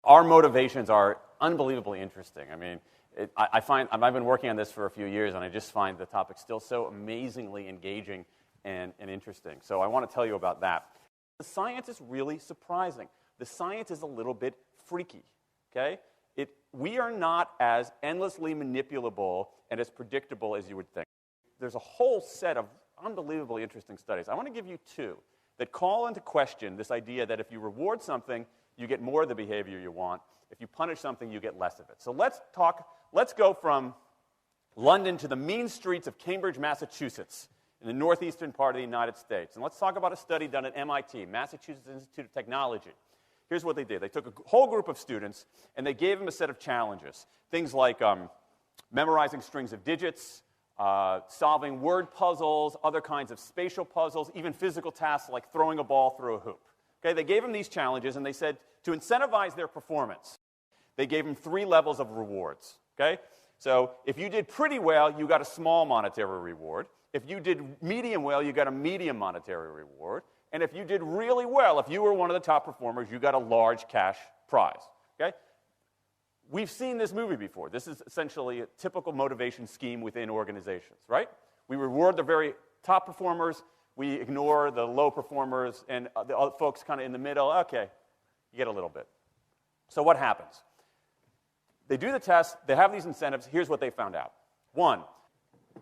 Our motivations are unbelievably interesting. I mean, I've been working on this for a few years, and I just find the topic still so amazingly engaging and interesting. So I want to tell you about that. The science is really surprising. The science is a little bit freaky, okay? We are not as endlessly manipulable and as predictable as you would think. There's a whole set of unbelievably interesting studies. I want to give you two that call into question this idea that if you reward something, you get more of the behavior you want. If you punish something, you get less of it. So let's go from London to the mean streets of Cambridge, Massachusetts, in the northeastern part of the United States. And let's talk about a study done at MIT, Massachusetts Institute of Technology. Here's what they did. They took a whole group of students, and they gave them a set of challenges. Things like memorizing strings of digits, solving word puzzles, other kinds of spatial puzzles, even physical tasks like throwing a ball through a hoop. Okay, they gave them these challenges, and they said to incentivize their performance, they gave them 3 levels of rewards. Okay? So if you did pretty well, you got a small monetary reward. If you did medium well, you got a medium monetary reward. And if you did really well, if you were one of the top performers, you got a large cash prize. Okay? We've seen this movie before. This is essentially a typical motivation scheme within organizations, right? We reward the very top performers, we ignore the low performers, and the other folks kind of in the middle. Okay, you get a little bit. So what happens? They do the test, they have these incentives. Here's what they found out. 1,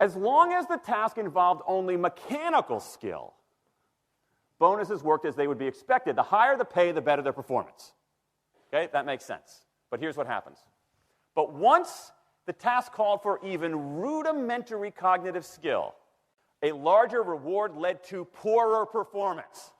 as long as the task involved only mechanical skill, bonuses worked as they would be expected. The higher the pay, the better their performance. Okay, that makes sense. But here's what happens. But once the task called for even rudimentary cognitive skill, a larger reward led to poorer performance.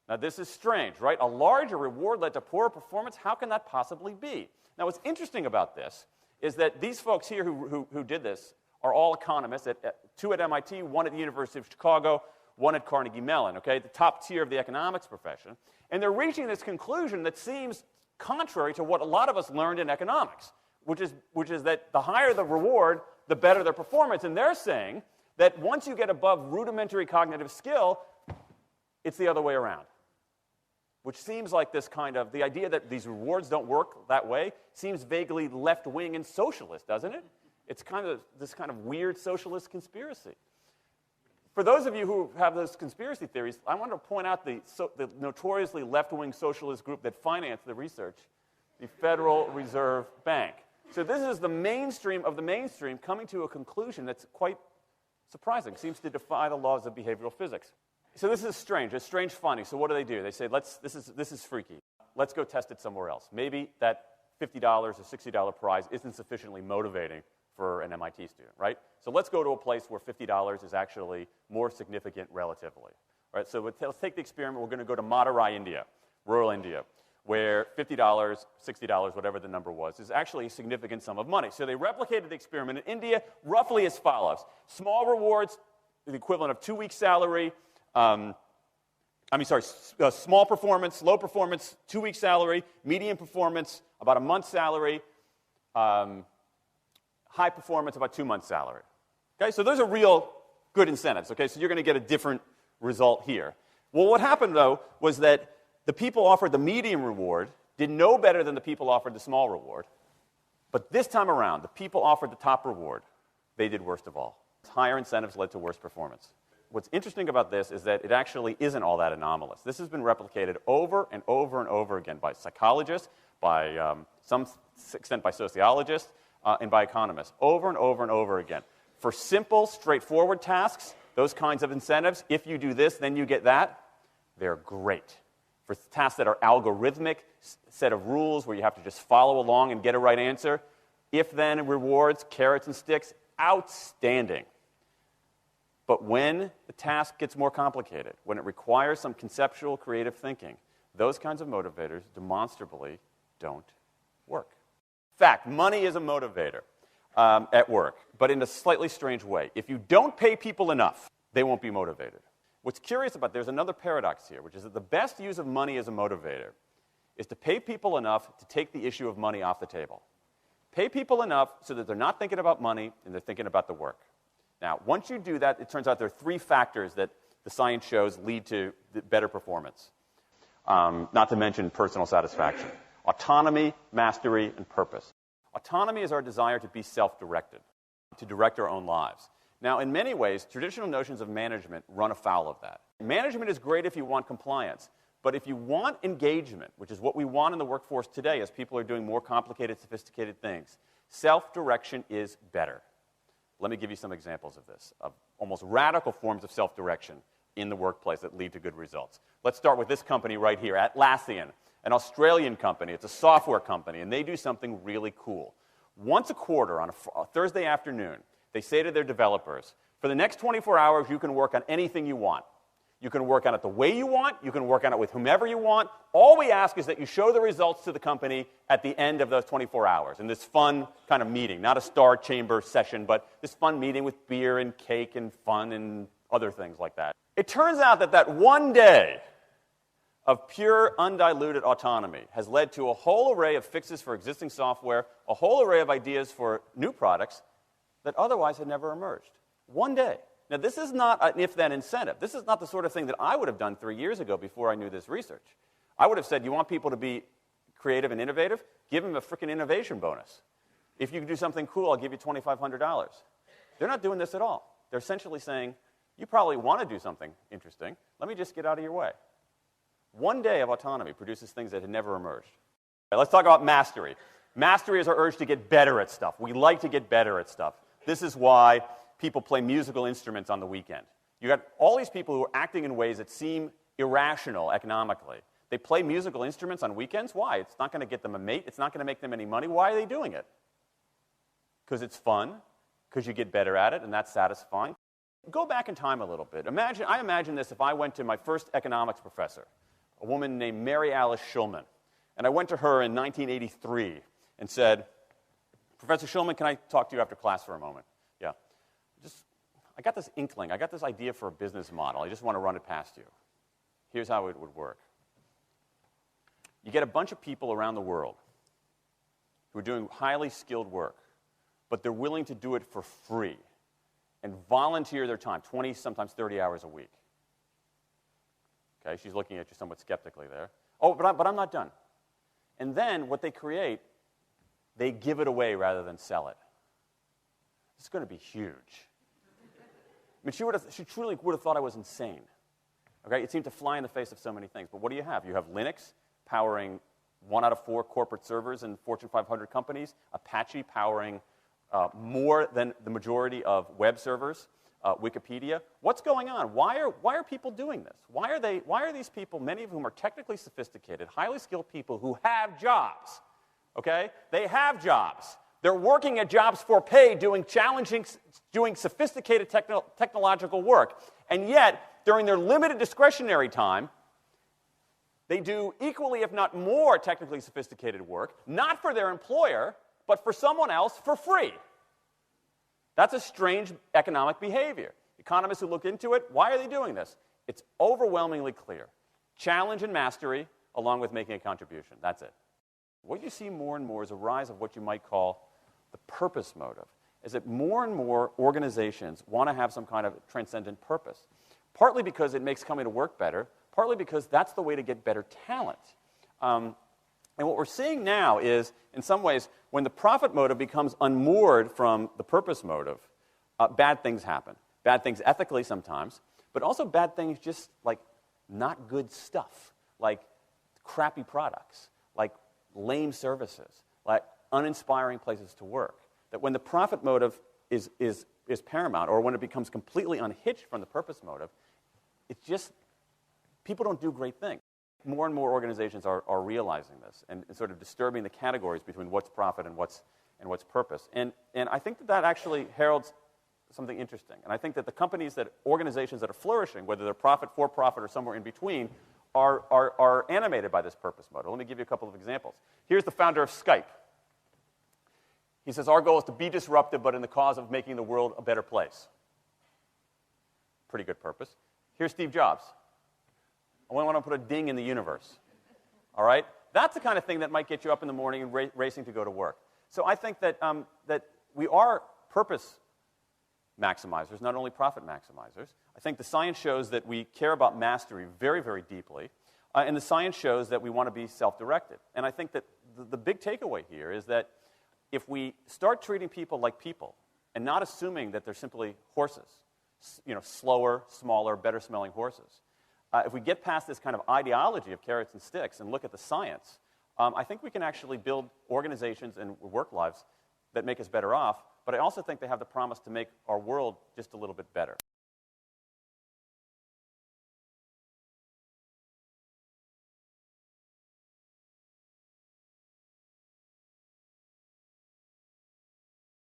Now, this is strange, right? A larger reward led to poorer performance? How can that possibly be? Now, what's interesting about this is that these folks here who did this are all economists, 2 at MIT, 1 at the University of Chicago, 1 at Carnegie Mellon, okay, the top tier of the economics profession. And they're reaching this conclusion that seems contrary to what a lot of us learned in economics, which is that the higher the reward, the better their performance. And they're saying that once you get above rudimentary cognitive skill, it's the other way around. Which seems like this kind of, the idea that these rewards don't work that way seems vaguely left-wing and socialist, doesn't it? It's kind of this kind of weird socialist conspiracy. For those of you who have those conspiracy theories, I want to point out the notoriously left-wing socialist group that financed the research, the Federal Reserve Bank. So this is the mainstream of the mainstream coming to a conclusion that's quite surprising, seems to defy the laws of behavioral physics. So this is strange. It's strange finding. So what do? They say, this is freaky. Let's go test it somewhere else. Maybe that $50 or $60 prize isn't sufficiently motivating for an MIT student, right? So let's go to a place where $50 is actually more significant relatively. Right? So let's take the experiment. We're going to go to Madurai, India, rural India, where $50, $60, whatever the number was, is actually a significant sum of money. So they replicated the experiment in India roughly as follows. Small rewards, the equivalent of 2 weeks' salary. Small performance, low performance, 2 weeks' salary. Medium performance, about a month's salary. High performance, about 2 months' salary. Okay, so those are real good incentives. Okay, so you're going to get a different result here. Well, what happened, though, was that the people offered the medium reward did no better than the people offered the small reward. But this time around, the people offered the top reward. They did worst of all. Higher incentives led to worse performance. What's interesting about this is that it actually isn't all that anomalous. This has been replicated over and over and over again by psychologists, by some extent by sociologists, and by economists, over and over and over again. For simple, straightforward tasks, those kinds of incentives, if you do this, then you get that, they're great. For tasks that are algorithmic, set of rules where you have to just follow along and get a right answer, if-then rewards, carrots and sticks, outstanding. But when the task gets more complicated, when it requires some conceptual, creative thinking, those kinds of motivators demonstrably don't work. In fact, money is a motivator at work, but in a slightly strange way. If you don't pay people enough, they won't be motivated. What's curious about, there's another paradox here, which is that the best use of money as a motivator is to pay people enough to take the issue of money off the table. Pay people enough so that they're not thinking about money and they're thinking about the work. Now, once you do that, it turns out there are 3 factors that the science shows lead to better performance, not to mention personal satisfaction. Autonomy, mastery, and purpose. Autonomy is our desire to be self-directed, to direct our own lives. Now, in many ways, traditional notions of management run afoul of that. Management is great if you want compliance, but if you want engagement, which is what we want in the workforce today as people are doing more complicated, sophisticated things, self-direction is better. Let me give you some examples of this, of almost radical forms of self-direction in the workplace that lead to good results. Let's start with this company right here, Atlassian, an Australian company. It's a software company, and they do something really cool. Once a quarter, on a Thursday afternoon, they say to their developers, for the next 24 hours, you can work on anything you want. You can work on it the way you want. You can work on it with whomever you want. All we ask is that you show the results to the company at the end of those 24 hours in this fun kind of meeting, not a star chamber session, but this fun meeting with beer and cake and fun and other things like that. It turns out that that one day of pure, undiluted autonomy has led to a whole array of fixes for existing software, a whole array of ideas for new products that otherwise had never emerged. One day. Now, this is not an if-then incentive. This is not the sort of thing that I would have done 3 years ago before I knew this research. I would have said, you want people to be creative and innovative? Give them a freaking innovation bonus. If you can do something cool, I'll give you $2,500. They're not doing this at all. They're essentially saying, you probably want to do something interesting. Let me just get out of your way. One day of autonomy produces things that had never emerged. Okay, let's talk about mastery. Mastery is our urge to get better at stuff. We like to get better at stuff. This is why people play musical instruments on the weekend. You got all these people who are acting in ways that seem irrational economically. They play musical instruments on weekends. Why? It's not going to get them a mate. It's not going to make them any money. Why are they doing it? Because it's fun, because you get better at it, and that's satisfying. Go back in time a little bit. I imagine this if I went to my first economics professor, a woman named Mary Alice Schulman, and I went to her in 1983 and said, Professor Schulman, can I talk to you after class for a moment? Yeah. I got this inkling. I got this idea for a business model. I just want to run it past you. Here's how it would work. You get a bunch of people around the world who are doing highly skilled work, but they're willing to do it for free and volunteer their time, 20, sometimes 30 hours a week. Okay, she's looking at you somewhat skeptically there. Oh, but I'm not done. And then what they create, they give it away rather than sell it. It's going to be huge. I mean, she truly would have thought I was insane. Okay, it seemed to fly in the face of so many things. But what do you have? You have Linux powering 1 out of 4 corporate servers in Fortune 500 companies, Apache powering more than the majority of web servers, Wikipedia. What's going on? Why are people doing this? Why are these people, many of whom are technically sophisticated, highly skilled people who have jobs? Okay, they have jobs. They're working at jobs for pay, doing sophisticated technological work. And yet, during their limited discretionary time, they do equally, if not more, technically sophisticated work, not for their employer, but for someone else for free. That's a strange economic behavior. Economists who look into it, why are they doing this? It's overwhelmingly clear. Challenge and mastery, along with making a contribution. That's it. What you see more and more is a rise of what you might call the purpose motive, is that more and more organizations want to have some kind of transcendent purpose, partly because it makes coming to work better, partly because that's the way to get better talent. And what we're seeing now is, in some ways, when the profit motive becomes unmoored from the purpose motive, bad things happen. Bad things ethically sometimes, but also bad things just like not good stuff, like crappy products, like lame services, like uninspiring places to work. That when the profit motive is paramount, or when it becomes completely unhitched from the purpose motive, it's just, people don't do great things. More and more organizations are realizing this and sort of disturbing the categories between what's profit and what's purpose. And I think that actually heralds something interesting. And I think that organizations that are flourishing, whether they're profit, for-profit, or somewhere in between, are animated by this purpose motive. Let me give you a couple of examples. Here's the founder of Skype. He says, our goal is to be disruptive, but in the cause of making the world a better place. Pretty good purpose. Here's Steve Jobs. I want to put a ding in the universe. All right? That's the kind of thing that might get you up in the morning and racing to go to work. So I think that we are purpose maximizers, not only profit maximizers. I think the science shows that we care about mastery very, very deeply. And the science shows that we want to be self-directed. And I think that the big takeaway here is that if we start treating people like people and not assuming that they're simply horses, slower, smaller, better-smelling horses, if we get past this kind of ideology of carrots and sticks and look at the science, I think we can actually build organizations and work lives that make us better off, but I also think they have the promise to make our world just a little bit better.